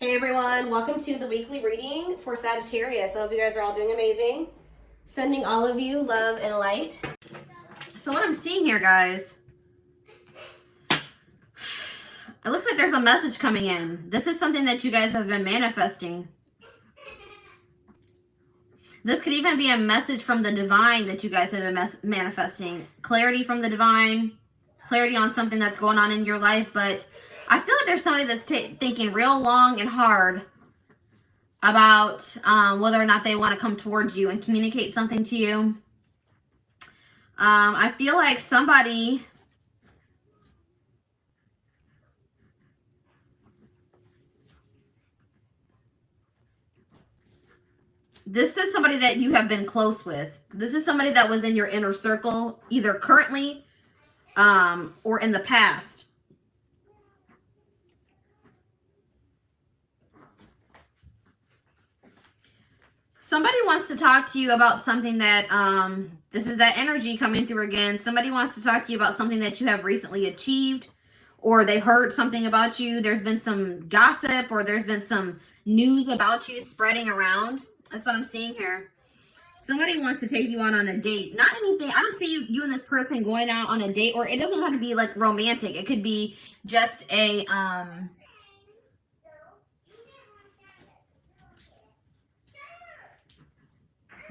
Hey everyone, welcome to the weekly reading for Sagittarius. I hope you guys are all doing amazing. Sending all of you love and light. So what I'm seeing here, guys, it looks like there's a message coming in. This is something that you guys have been manifesting. This could even be a message from the divine that you guys have been manifesting. Clarity from the divine, clarity on something that's going on in your life, but I feel like there's somebody that's thinking real long and hard about whether or not they want to come towards you and communicate something to you. I feel like somebody this is somebody that you have been close with. This is somebody that was in your inner circle, either currently or in the past. Somebody wants to talk to you about something that, this is that energy coming through again. Somebody wants to talk to you about something that you have recently achieved, or they heard something about you. There's been some gossip, or there's been some news about you spreading around. That's what I'm seeing here. Somebody wants to take you out on a date. Not anything. I don't see you and this person going out on a date, or it doesn't have to be like romantic. It could be just a,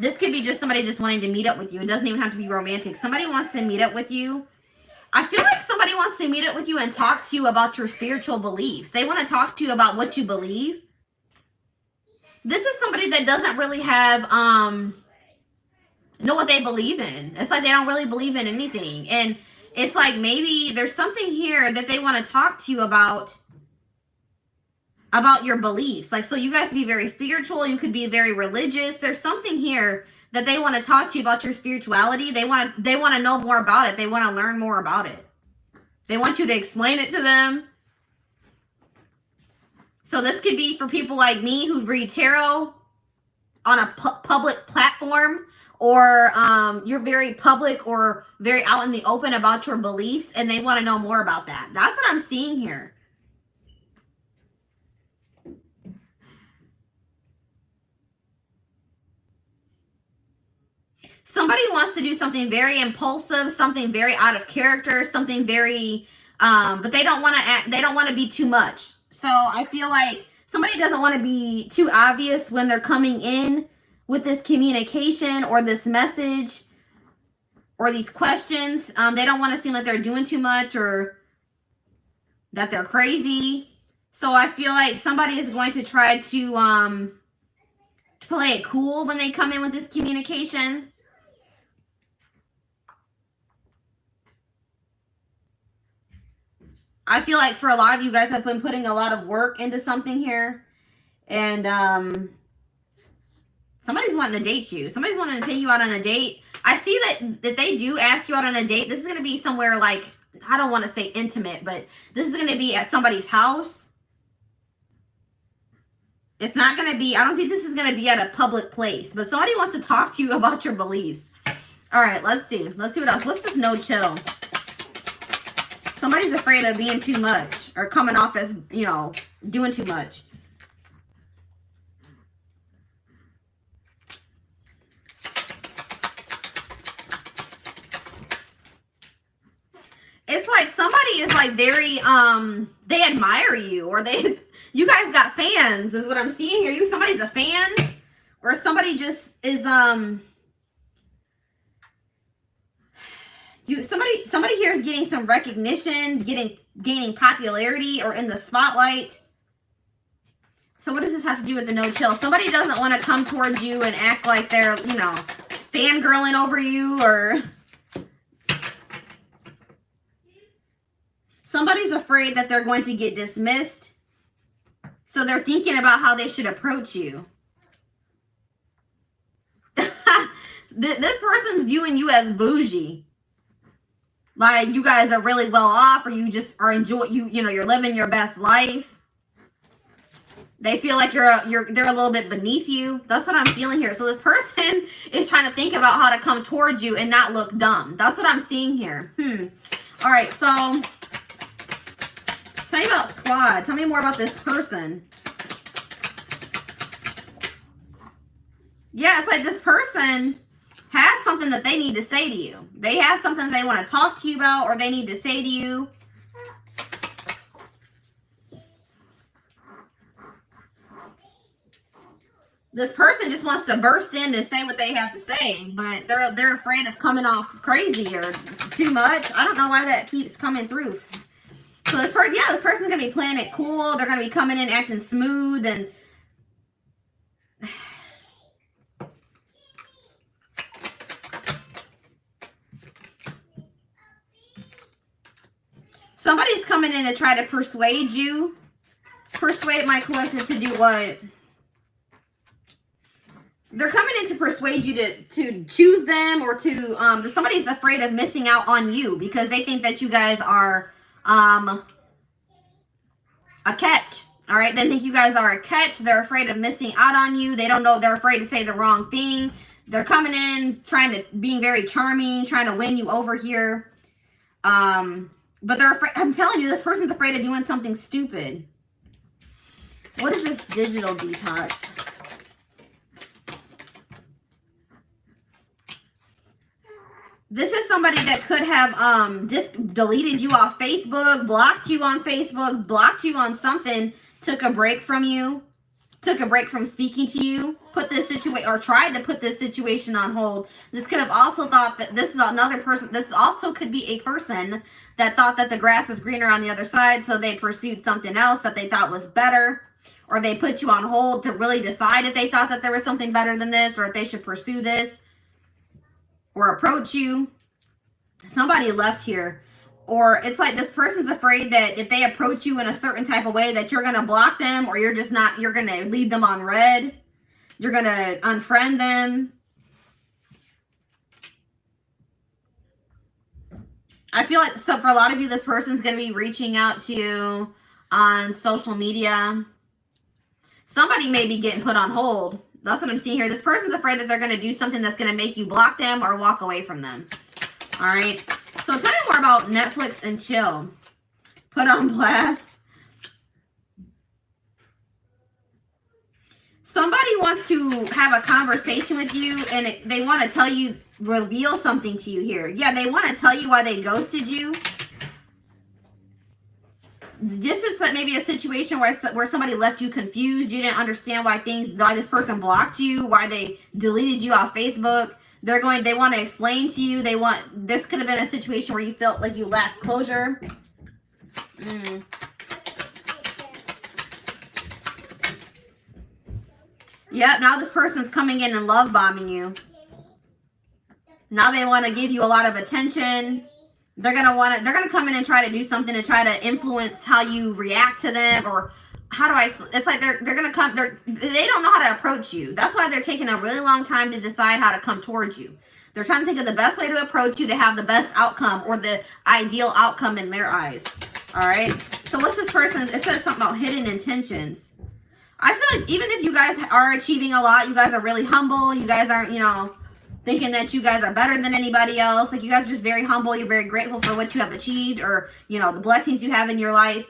this could be just somebody just wanting to meet up with you. It doesn't even have to be romantic. Somebody wants to meet up with you. I feel like somebody wants to meet up with you and talk to you about your spiritual beliefs. They want to talk to you about what you believe. This is somebody that doesn't really have, know what they believe in. It's like they don't really believe in anything. And it's like maybe there's something here that they want to talk to you about your beliefs. Like, so you guys could be very spiritual, you could be very religious. There's something here that they want to talk to you about your spirituality. They want to know more about it. They want to learn more about it. They want you to explain it to them. So this could be for people like me who read tarot on a public platform, or you're very public or very out in the open about your beliefs, and they want to know more about that. That's what I'm seeing here. Somebody wants to do something very impulsive, something very out of character, something very, but they don't want to act, they don't want to be too much. So I feel like somebody doesn't want to be too obvious when they're coming in with this communication or this message or these questions. They don't want to seem like they're doing too much or that they're crazy. So I feel like somebody is going to try to play it cool when they come in with this communication. I feel like for a lot of you guys have been putting a lot of work into something here. And somebody's wanting to date you. Somebody's wanting to take you out on a date. I see that they do ask you out on a date. This is going to be somewhere like, I don't want to say intimate, but this is going to be at somebody's house. It's not going to be, I don't think this is going to be at a public place. But somebody wants to talk to you about your beliefs. All right, let's see. Let's see what else. What's this no chill? Somebody's afraid of being too much or coming off as, you know, doing too much. It's like somebody is like very, they admire you, or you guys got fans is what I'm seeing here. Somebody's a fan, or somebody just is, somebody here is getting some recognition, gaining popularity, or in the spotlight. So what does this have to do with the no chill? Somebody doesn't want to come towards you and act like they're, you know, fangirling over you, or somebody's afraid that they're going to get dismissed. So they're thinking about how they should approach you. This person's viewing you as bougie. Like you guys are really well off, or you just are you're living your best life. They feel like they're a little bit beneath you. That's what I'm feeling here. So this person is trying to think about how to come towards you and not look dumb. That's what I'm seeing here. All right, so tell me about squad. Tell me more about this person. Yeah, it's like this person has something that they need to say to you. They have something they want to talk to you about, or they need to say to you. This person just wants to burst in to say what they have to say, but they're afraid of coming off crazy or too much. I don't know why that keeps coming through. So this person, yeah, this person's gonna be playing it cool. They're gonna be coming in acting smooth and somebody's coming in to try to persuade you. Persuade my collective to do what? They're coming in to persuade you to choose them, or to somebody's afraid of missing out on you because they think that you guys are a catch. All right, they think you guys are a catch. They're afraid of missing out on you. They don't know. They're afraid to say the wrong thing. They're coming in being very charming, trying to win you over here. But they're afraid. I'm telling you, this person's afraid of doing something stupid. What is this digital detox? This is somebody that could have just deleted you off Facebook, blocked you on Facebook, blocked you on something, took a break from you, took a break from speaking to you, put this situation, or tried to put this situation on hold. This could have also thought that this is another person. This also could be a person that thought that the grass was greener on the other side, so they pursued something else that they thought was better, or they put you on hold to really decide if they thought that there was something better than this, or if they should pursue this or approach you. Somebody left here. Or it's like this person's afraid that if they approach you in a certain type of way that you're going to block them, or you're going to leave them on red. You're going to unfriend them. I feel like, so for a lot of you, this person's going to be reaching out to you on social media. Somebody may be getting put on hold. That's what I'm seeing here. This person's afraid that they're going to do something that's going to make you block them or walk away from them. All right. So tell me more about Netflix and chill. Put on blast. Somebody wants to have a conversation with you, and they want to tell you, reveal something to you here. Yeah, they want to tell you why they ghosted you. This is maybe a situation where somebody left you confused. You didn't understand why this person blocked you, why they deleted you off Facebook. They want to explain to you. This could have been a situation where you felt like you lacked closure. Yep, now this person's coming in and love bombing you. Now they want to give you a lot of attention. They're gonna come in and try to do something to try to influence how you react to them, or how do I explain? It's like they're gonna come. They don't know how to approach you. That's why they're taking a really long time to decide how to come towards you. They're trying to think of the best way to approach you to have the best outcome, or the ideal outcome in their eyes. All right. So what's this person's? It says something about hidden intentions. I feel like even if you guys are achieving a lot, you guys are really humble. You guys aren't, thinking that you guys are better than anybody else. Like, you guys are just very humble. You're very grateful for what you have achieved, or, the blessings you have in your life.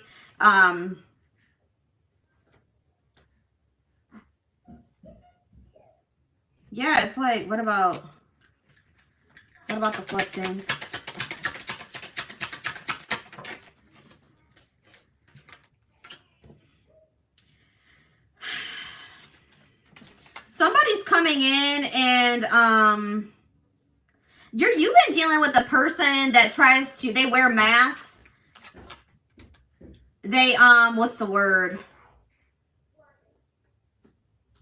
Yeah, it's like, what about the flexing? Somebody's coming in and you've been dealing with a person that they wear masks. They what's the word?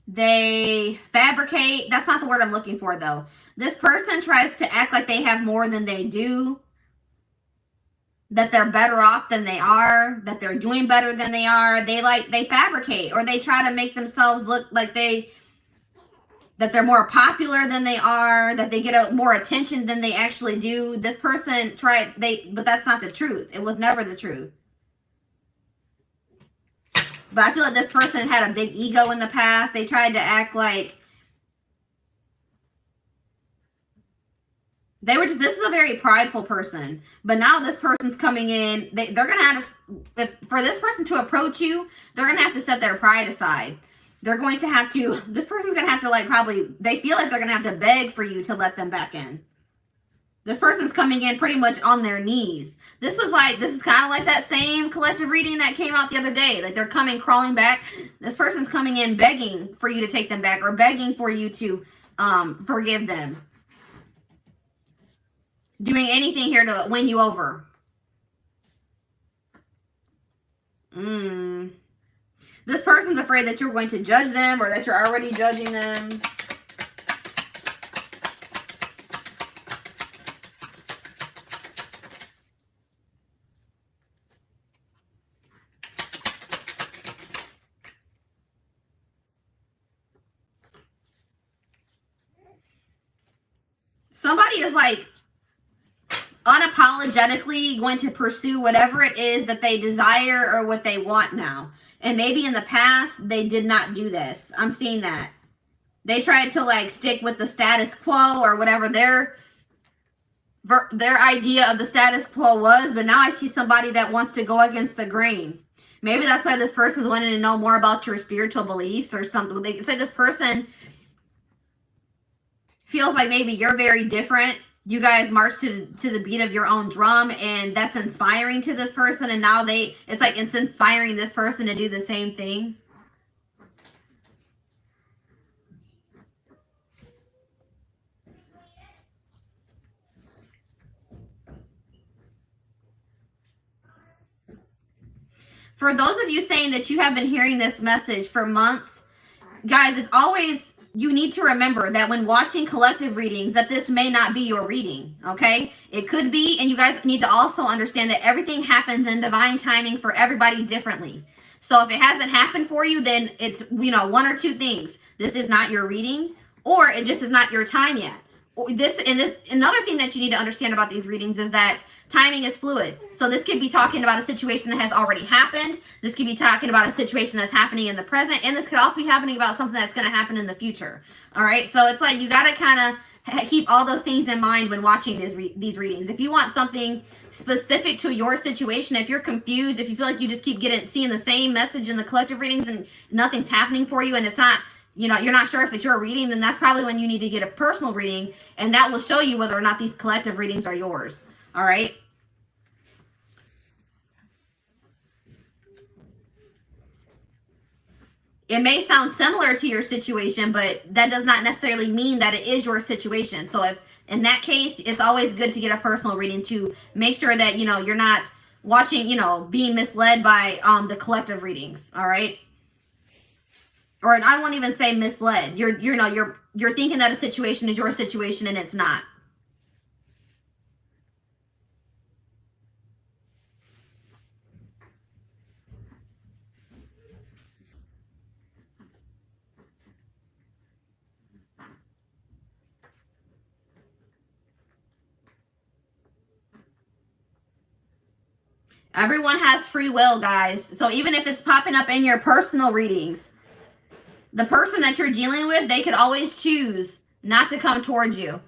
They fabricate. That's not the word I'm looking for though. This person tries to act like they have more than they do. That they're better off than they are, that they're doing better than they are. They fabricate, or they try to make themselves look like that they're more popular than they are, that they get more attention than they actually do. This person but that's not the truth. It was never the truth. But I feel like this person had a big ego in the past. They tried to act like this is a very prideful person. But now this person's coming in. They're going to have, for this person to approach you, they're going to have to set their pride aside. They're going to have to, this person's going to have to like probably, they feel like they're going to have to beg for you to let them back in. This person's coming in pretty much on their knees. This is kind of like that same collective reading that came out the other day. Like they're coming, crawling back. This person's coming in begging for you to take them back or begging for you to forgive them. Doing anything here to win you over. This person's afraid that you're going to judge them or that you're already judging them. Somebody is like unapologetically going to pursue whatever it is that they desire or what they want now. And maybe in the past, they did not do this. I'm seeing that. They tried to like stick with the status quo or whatever their idea of the status quo was. But now I see somebody that wants to go against the grain. Maybe that's why this person's wanting to know more about your spiritual beliefs or something. They say this person feels like maybe you're very different. You guys march to the beat of your own drum, and that's inspiring to this person. And now it's like it's inspiring this person to do the same thing. For those of you saying that you have been hearing this message for months, guys, it's always, you need to remember that when watching collective readings, that this may not be your reading, okay? It could be, and you guys need to also understand that everything happens in divine timing for everybody differently. So if it hasn't happened for you, then it's, one or two things. This is not your reading, or it just is not your time yet. Another thing that you need to understand about these readings is that timing is fluid. So this could be talking about a situation that has already happened. This could be talking about a situation that's happening in the present. And this could also be happening about something that's going to happen in the future. All right. So it's like you got to kind of keep all those things in mind when watching these readings. If you want something specific to your situation, if you're confused, if you feel like you just keep seeing the same message in the collective readings and nothing's happening for you and it's not, you're not sure if it's your reading, then that's probably when you need to get a personal reading. And that will show you whether or not these collective readings are yours. All right. It may sound similar to your situation, but that does not necessarily mean that it is your situation. So if in that case, it's always good to get a personal reading to make sure that, you're not watching, being misled by the collective readings. All right. Or I won't even say misled. You're thinking that a situation is your situation and it's not. Everyone has free will, guys. So even if it's popping up in your personal readings, the person that you're dealing with, they could always choose not to come towards you.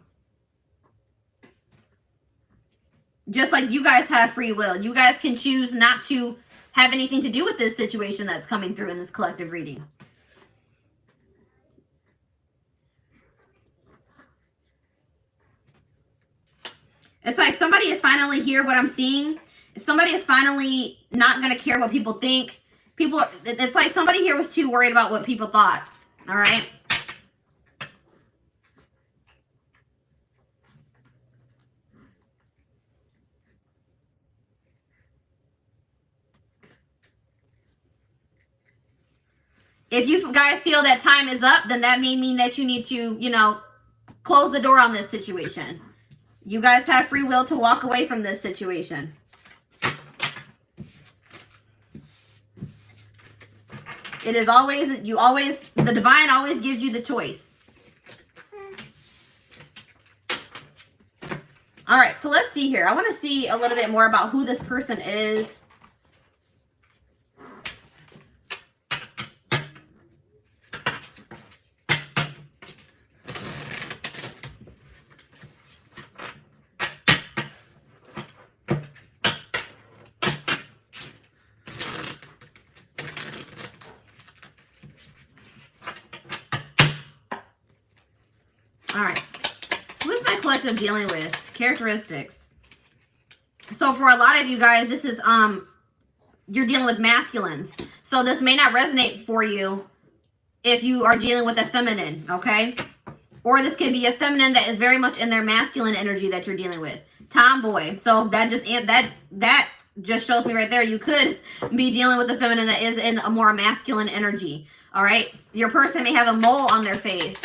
Just like you guys have free will. You guys can choose not to have anything to do with this situation that's coming through in this collective reading. It's like somebody is finally here, what I'm seeing. Somebody is finally not going to care what people think. It's like somebody here was too worried about what people thought. All right. If you guys feel that time is up, then that may mean that you need to, close the door on this situation. You guys have free will to walk away from this situation. It is always, the divine always gives you the choice. All right, so let's see here. I want to see a little bit more about who this person is. All right. Who is my collective dealing with? Characteristics. So for a lot of you guys, this is, you're dealing with masculines. So this may not resonate for you if you are dealing with a feminine, okay? Or this could be a feminine that is very much in their masculine energy that you're dealing with. Tomboy. So that just shows me right there, you could be dealing with a feminine that is in a more masculine energy. All right? Your person may have a mole on their face.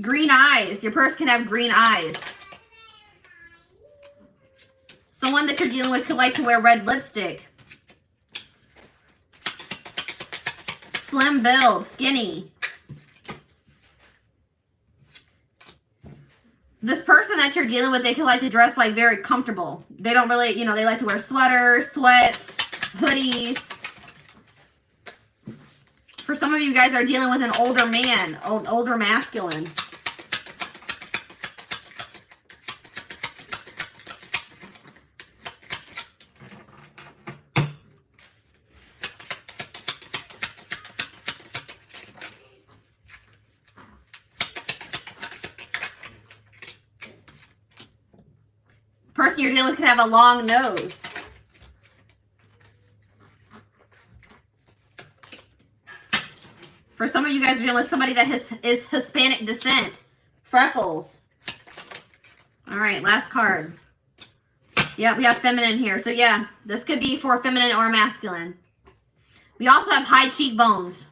Green eyes. Your person can have green eyes. Someone that you're dealing with could like to wear red lipstick. Slim build, skinny. This person that you're dealing with, they could like to dress like very comfortable. They don't really, you know, they like to wear sweaters, sweats, hoodies. For some of you guys are dealing with an older man, older masculine. Person you're dealing with could have a long nose. For some of you guys are dealing with somebody that is Hispanic descent. Freckles. All right, last card. Yeah, we have feminine here. So yeah, this could be for feminine or masculine. We also have high cheekbones.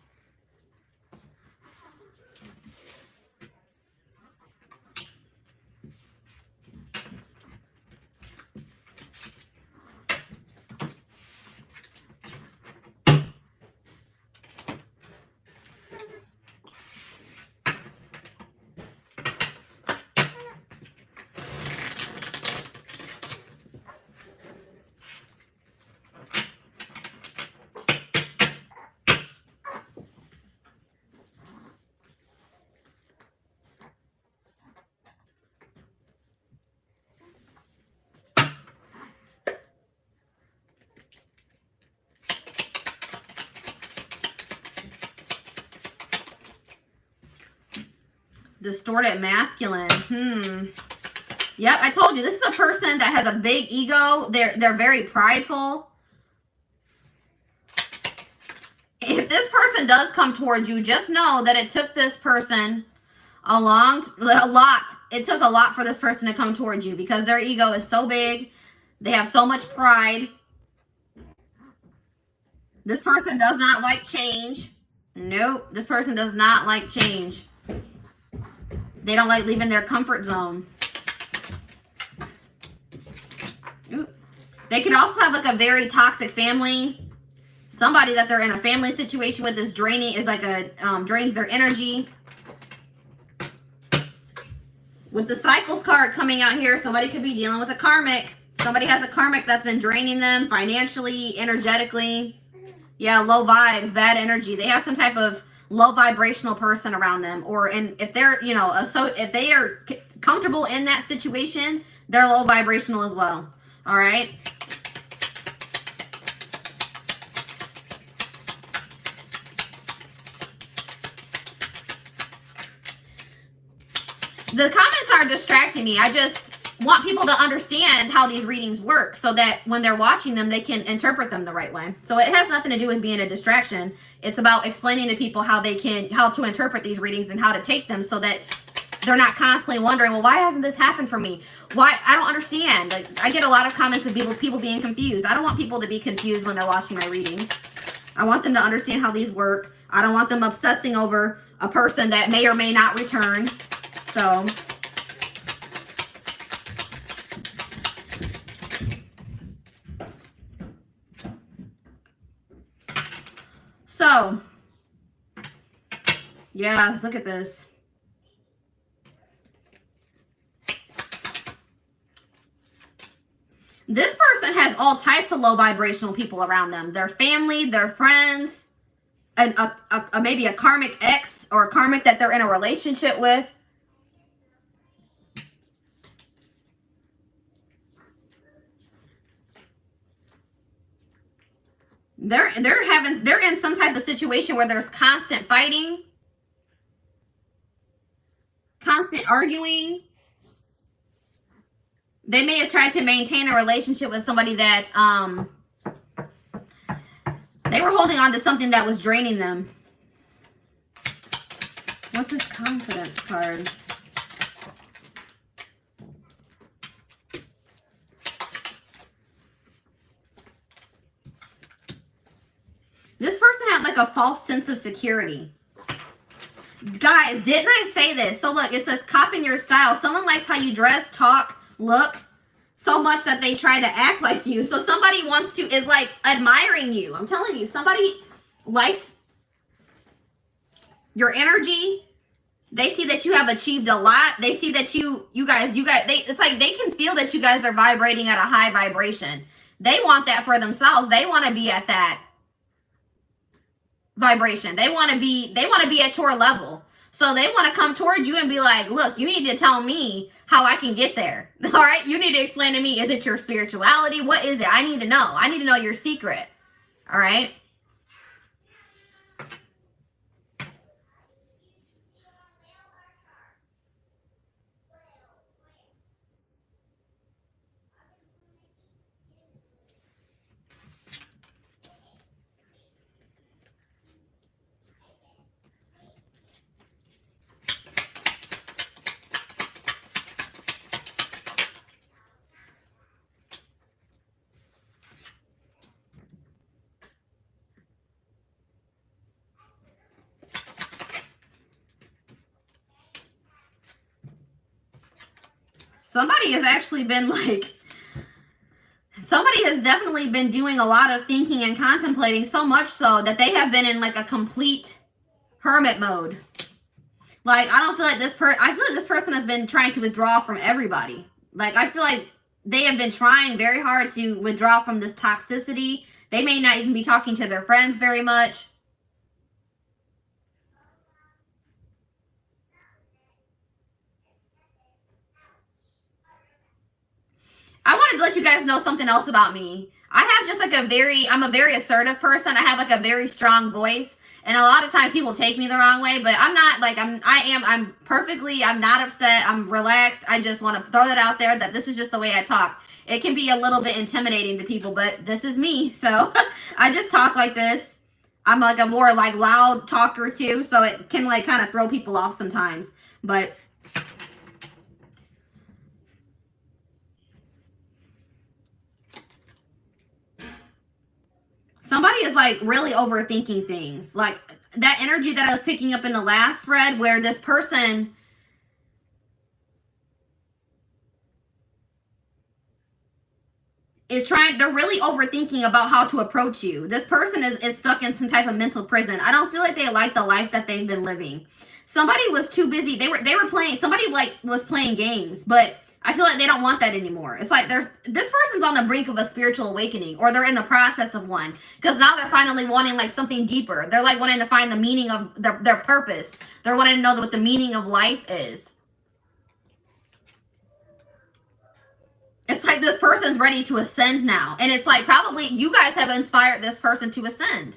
Distorted masculine. Yep, I told you, this is a person that has a big ego. They're very prideful. If this person does come towards you, just know that it took this person a lot. It took a lot for this person to come towards you because their ego is so big. They have so much pride. This person does not like change. Nope, this person does not like change. They don't like leaving their comfort zone. Ooh. They could also have like a very toxic family. Somebody that they're in a family situation with is draining, is like a drains their energy. With the cycles card coming out here, somebody could be dealing with a karmic. Somebody has a karmic that's been draining them financially, energetically. Yeah, low vibes, bad energy. They have some type of low vibrational person around them, if they're, you know, so if they are comfortable in that situation, they're low vibrational as well. All right. The comments are distracting me. I just want people to understand how these readings work so that when they're watching them, they can interpret them the right way. So it has nothing to do with being a distraction. It's about explaining to people how to interpret these readings and how to take them so that they're not constantly wondering, well, why hasn't this happened for me? Why? I don't understand. Like, I get a lot of comments of people being confused. I don't want people to be confused when they're watching my readings. I want them to understand how these work. I don't want them obsessing over a person that may or may not return. So, yeah, look at this. This person has all types of low vibrational people around them. Their family, their friends, and maybe a karmic ex or a karmic that they're in a relationship with. They're in some type of situation where there's constant fighting. constant arguing. They may have tried to maintain a relationship with somebody that they were holding on to something that was draining them. What's this confidence card? This person had like a false sense of security. Guys, didn't I say this? So look, it says copying your style. Someone likes how you dress, talk, look so much that they try to act like you. So somebody is like admiring you. I'm telling you, somebody likes your energy. They see that you have achieved a lot. They see that you guys, it's like they can feel that you guys are vibrating at a high vibration. They want that for themselves. They want to be at that vibration. They want to be at your level. So they want to come towards you and be like, look, you need to tell me how I can get there. All right. You need to explain to me, is it your spirituality? What is it? I need to know. I need to know your secret. All right. Somebody has actually been like, somebody has definitely been doing a lot of thinking and contemplating, so much so that they have been in like a complete hermit mode. Like, I don't feel like I feel like this person has been trying to withdraw from everybody. Like, I feel like they have been trying very hard to withdraw from this toxicity. They may not even be talking to their friends very much. I wanted to let you guys know something else about me. I have just like I'm a very assertive person. I have like a very strong voice. And a lot of times people take me the wrong way, but I'm not like, I'm not upset. I'm relaxed. I just want to throw that out there that this is just the way I talk. It can be a little bit intimidating to people, but this is me. So I just talk like this. I'm like a more like loud talker too. So it can like kind of throw people off sometimes, but somebody is like really overthinking things. Like that energy that I was picking up in the last thread where this person is they're really overthinking about how to approach you. This person is stuck in some type of mental prison. I don't feel like they like the life that they've been living. Somebody was too busy. They were playing, somebody like was playing games, but I feel like they don't want that anymore. It's like this person's on the brink of a spiritual awakening, or they're in the process of one, because now they're finally wanting like something deeper. They're like wanting to find the meaning of their purpose. They're wanting to know what the meaning of life is. It's like this person's ready to ascend now. And it's like probably you guys have inspired this person to ascend.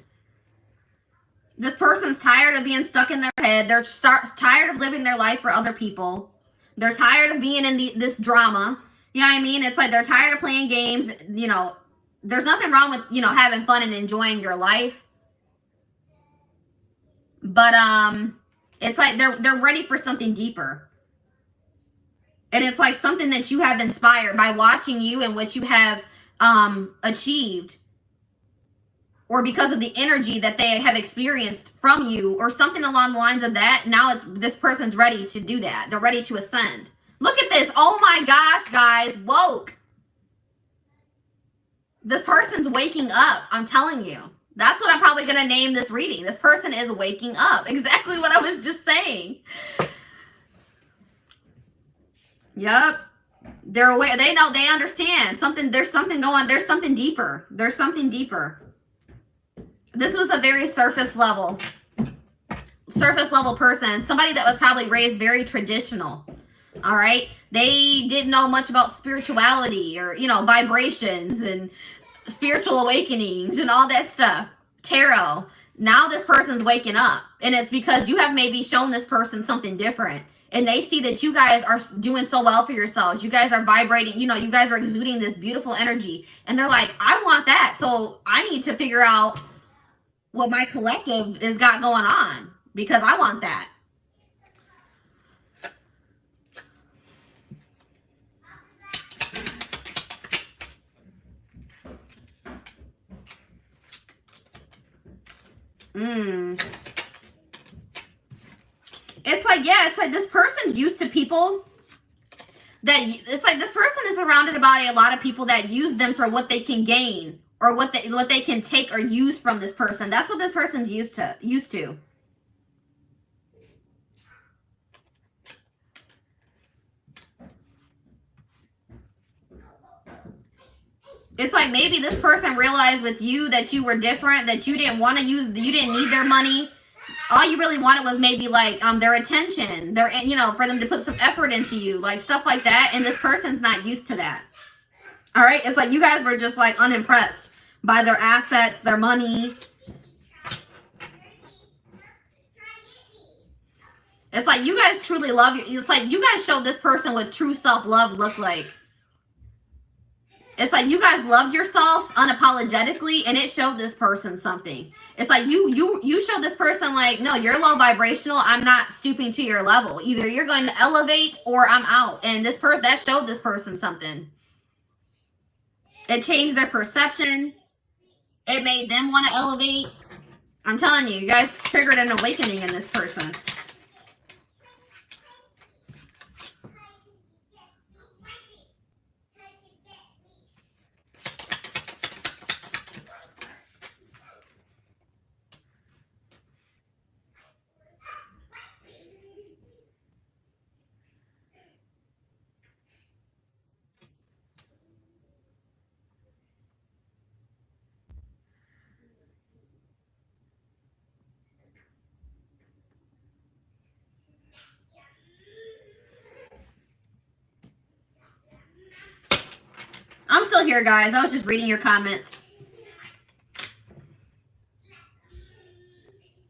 This person's tired of being stuck in their head. They're tired of living their life for other people. They're tired of being in this drama. You know what I mean? It's like they're tired of playing games. You know, there's nothing wrong with, you know, having fun and enjoying your life. But it's like they're ready for something deeper. And it's like something that you have inspired by watching you and what you have achieved, or because of the energy that they have experienced from you, or something along the lines of that. Now this person's ready to do that. They're ready to ascend. Look at this. Oh my gosh, guys. Woke. This person's waking up. I'm telling you. That's what I'm probably going to name this reading. This person is waking up. Exactly what I was just saying. Yep. They're aware. They know. They understand. There's something going. There's something deeper. There's something deeper. This was a very surface level person. Somebody that was probably raised very traditional. All right. They didn't know much about spirituality or, you know, vibrations and spiritual awakenings and all that stuff. Tarot. Now this person's waking up, and it's because you have maybe shown this person something different. and they see that you guys are doing so well for yourselves. You guys are vibrating, you know, you guys are exuding this beautiful energy, and they're like, I want that. So I need to figure out what my collective has got going on because I want that. It's like, yeah, it's like this person's used to people that, it's like this person is surrounded by a lot of people that use them for what they can gain or what they can take or use from this person. That's what this person's used to. It's like maybe this person realized with you that you were different, that you didn't want to use, you didn't need their money. All you really wanted was maybe like their attention, their, you know, for them to put some effort into you, like stuff like that. And this person's not used to that. All right. It's like you guys were just like unimpressed by their assets, their money. It's like you guys truly love you. It's like you guys showed this person what true self-love looked like. It's like you guys loved yourselves unapologetically, and it showed this person something. It's like you showed this person like, no, you're low vibrational. I'm not stooping to your level. Either you're going to elevate or I'm out. And this person, that showed this person something. It changed their perception. It made them want to elevate. I'm telling you, you guys triggered an awakening in this person. I'm still here, guys. I was just reading your comments.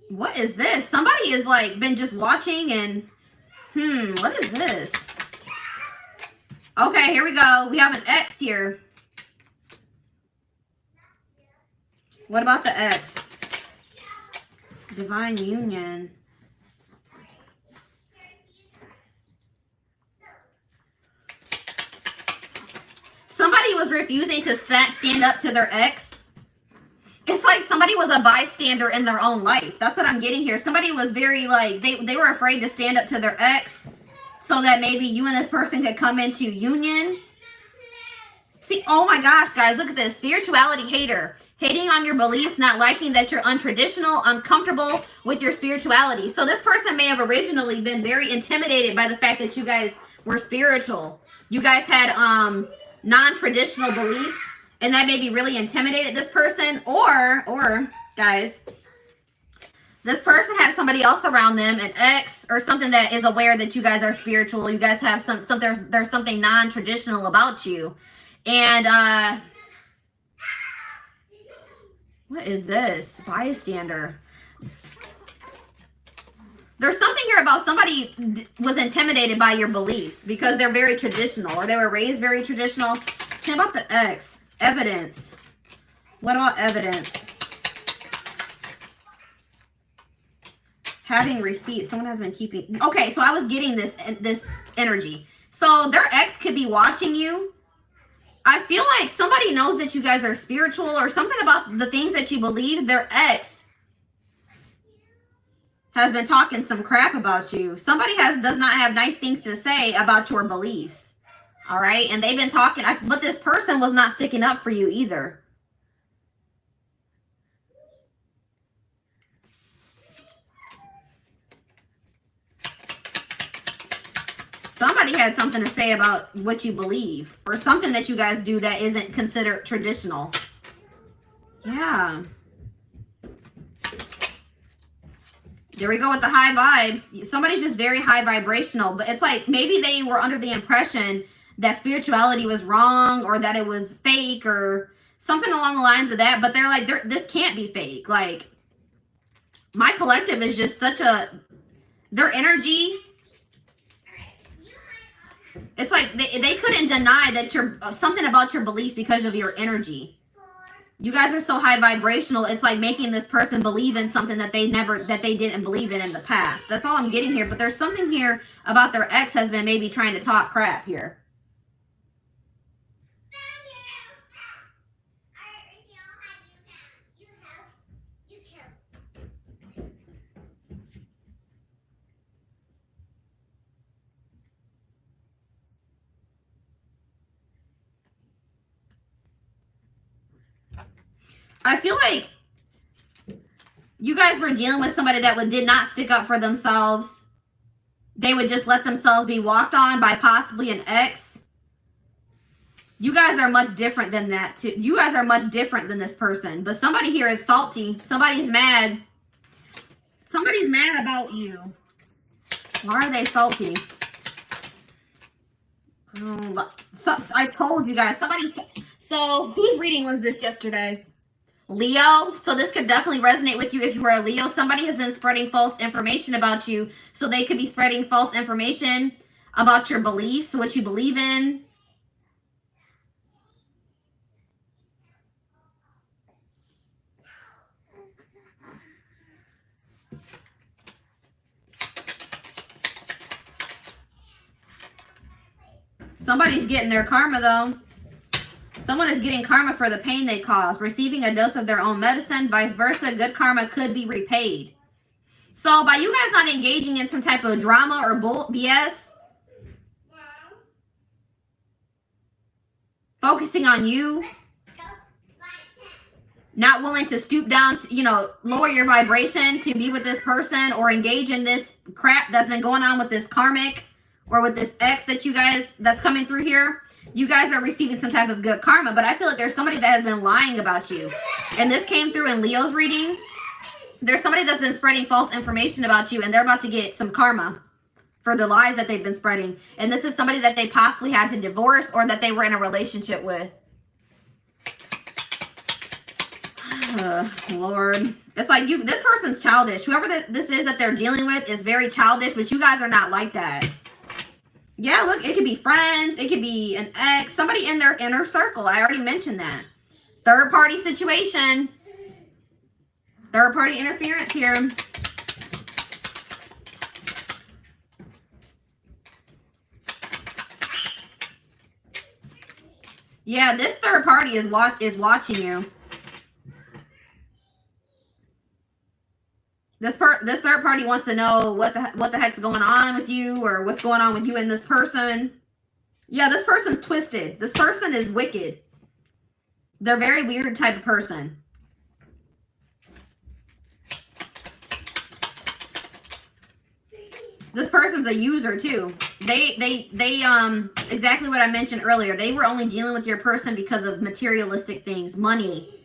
What is this? Somebody is like been just watching and what is this? Okay, here we go. We have an X here. What about the X? Divine union. Somebody was refusing to stand up to their ex. It's like somebody was a bystander in their own life. That's what I'm getting here. Somebody was very like, they were afraid to stand up to their ex so that maybe you and this person could come into union. See, oh my gosh, guys, look at this. Spirituality hater. Hating on your beliefs, not liking that you're untraditional, uncomfortable with your spirituality. So this person may have originally been very intimidated by the fact that you guys were spiritual. You guys had non-traditional beliefs, and that maybe really intimidated this person. Or guys, this person had somebody else around them, an ex or something that is aware that you guys are spiritual. You guys have there's something non-traditional about you. And what is this? Bystander. There's something here about somebody was intimidated by your beliefs because they're very traditional or they were raised very traditional. Tell me about the X. Evidence. What about evidence? Having receipts. Someone has been keeping. Okay, so I was getting this energy. So their ex could be watching you. I feel like somebody knows that you guys are spiritual or something about the things that you believe. Their ex has been talking some crap about you. Somebody does not have nice things to say about your beliefs. All right. And they've been talking, but this person was not sticking up for you either. Somebody had something to say about what you believe or something that you guys do that isn't considered traditional. Yeah. There we go with the high vibes. Somebody's just very high vibrational, but it's like maybe they were under the impression that spirituality was wrong or that it was fake or something along the lines of that. But they're like, this can't be fake. Like, my collective is just such a, their energy It's like they couldn't deny that you're something about your beliefs because of your energy. You guys are so high vibrational. It's like making this person believe in something that they didn't believe in the past. That's all I'm getting here. But there's something here about their ex has been maybe trying to talk crap here. I feel like you guys were dealing with somebody that did not stick up for themselves. They would just let themselves be walked on by possibly an ex. You guys are much different than that too. You guys are much different than this person. But somebody here is salty. Somebody's mad. Somebody's mad about you. Why are they salty? So, I told you guys. So whose reading was this yesterday? Leo. So this could definitely resonate with you if you were a Leo. Somebody has been spreading false information about you. So they could be spreading false information about your beliefs, what you believe in. Somebody's getting their karma though. Someone is getting karma for the pain they caused, receiving a dose of their own medicine, vice versa. Good karma could be repaid. So by you guys not engaging in some type of drama or BS, focusing on you, not willing to stoop down, lower your vibration to be with this person or engage in this crap that's been going on with this karmic or with this ex that's coming through here. You guys are receiving some type of good karma, but I feel like there's somebody that has been lying about you. And this came through in Leo's reading. There's somebody that's been spreading false information about you, and they're about to get some karma for the lies that they've been spreading. And this is somebody that they possibly had to divorce or that they were in a relationship with. Lord. It's like this person's childish. Whoever this is that they're dealing with is very childish, but you guys are not like that. Yeah, look, it could be friends. It could be an ex. Somebody in their inner circle. I already mentioned that. Third party situation. Third party interference here. Yeah, this third party is watching you. This third party wants to know what the heck's going on with you or what's going on with you and this person. Yeah, this person's twisted. This person is wicked. They're a very weird type of person. This person's a user too. They exactly what I mentioned earlier. They were only dealing with your person because of materialistic things, money,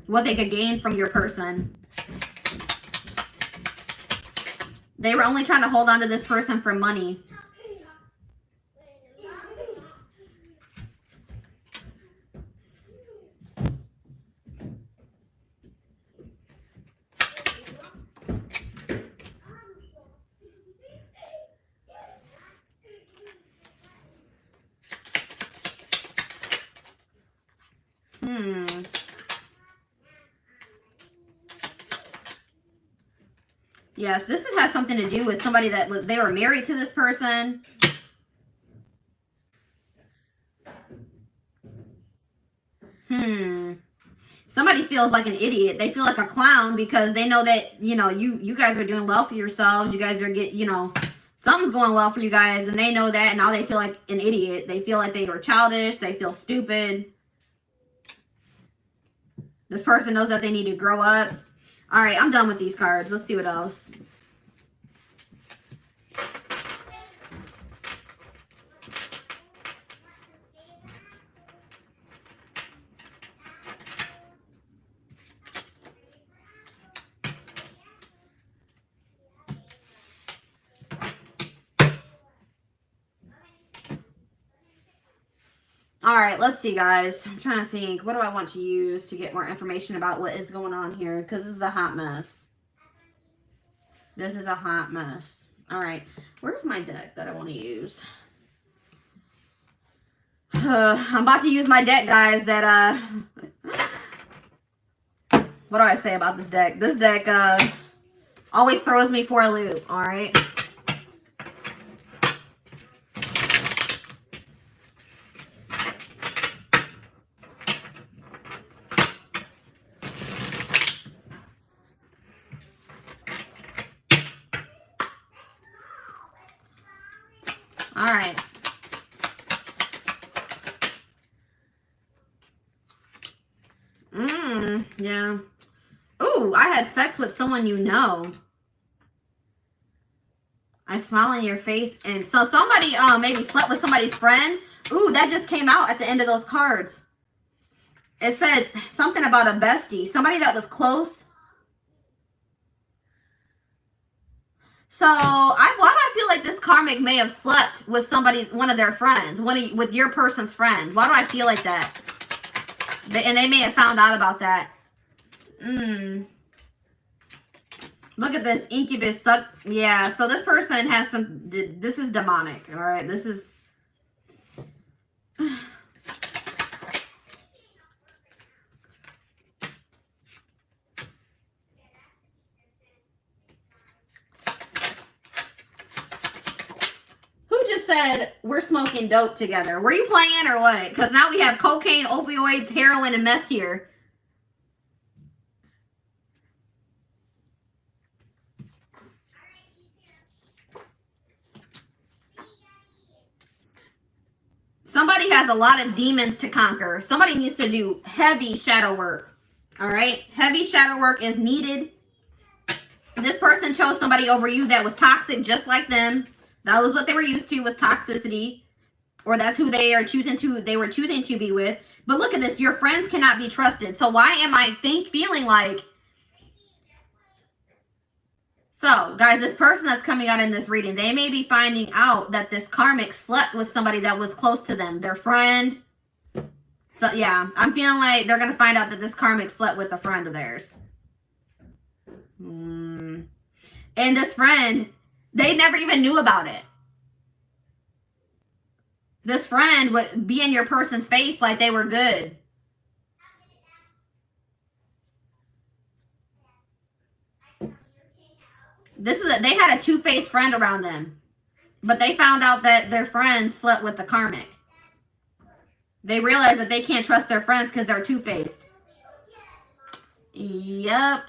what they could gain from your person. They were only trying to hold on to this person for money. Yes, this has something to do with somebody that they were married to this person. Somebody feels like an idiot. They feel like a clown because they know that, you guys are doing well for yourselves. You guys are something's going well for you guys, and they know that, and now they feel like an idiot. They feel like they were childish. They feel stupid. This person knows that they need to grow up. All right, I'm done with these cards. Let's see what else. All right, let's see, guys. I'm trying to think. What do I want to use to get more information about what is going on here? Because this is a hot mess. This is a hot mess. All right. Where's my deck that I want to use? I'm about to use my deck, guys, that, what do I say about this deck? This deck, always throws me for a loop, alright? Alright. Yeah. Ooh, I had sex with someone you know. I smile in your face. And so somebody maybe slept with somebody's friend. Ooh, that just came out at the end of those cards. It said something about a bestie. Somebody that was close. So, why do I feel like this karmic may have slept with somebody, one of their friends, with your person's friend? Why do I feel like that? And they may have found out about that. Look at this incubus. Yeah, so this person has some, this is demonic, all right? This is... said we're smoking dope together. Were you playing or what? Because now we have cocaine, opioids, heroin, and meth here. Somebody has a lot of demons to conquer. Somebody needs to do heavy shadow work. All right? Heavy shadow work is needed. This person chose somebody over you that was toxic just like them. That was what they were used to, was toxicity. Or that's who they were choosing to be with. But look at this. Your friends cannot be trusted. So why am I feeling like... So, guys, this person that's coming out in this reading, they may be finding out that this karmic slept with somebody that was close to them. Their friend. So, yeah. I'm feeling like they're going to find out that this karmic slept with a friend of theirs. And this friend... They never even knew about it. This friend would be in your person's face like they were good. They had a two-faced friend around them. But they found out that their friend slept with the karmic. They realized that they can't trust their friends because they're two-faced. Yep.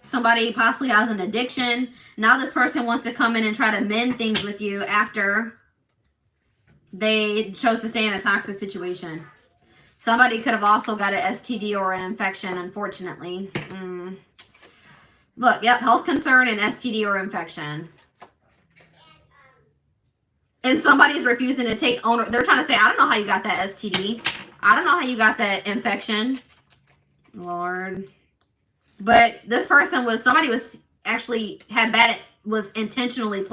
Somebody possibly has an addiction. Now this person wants to come in and try to mend things with you after they chose to stay in a toxic situation. Somebody could have also got an STD or an infection, unfortunately. Look, yep, health concern and STD or infection. And somebody's refusing to take owner. They're trying to say, I don't know how you got that STD. I don't know how you got that infection. Lord. But this person was, somebody was actually was intentionally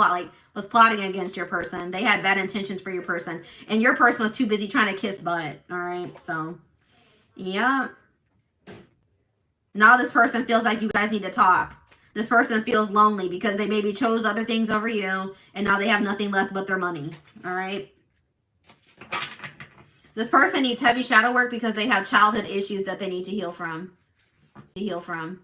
was plotting against your person. They had bad intentions for your person. And your person was too busy trying to kiss butt. All right. So, yeah. Now this person feels like you guys need to talk. This person feels lonely because they maybe chose other things over you. And now they have nothing left but their money. All right. This person needs heavy shadow work because they have childhood issues that they need to heal from. To heal from.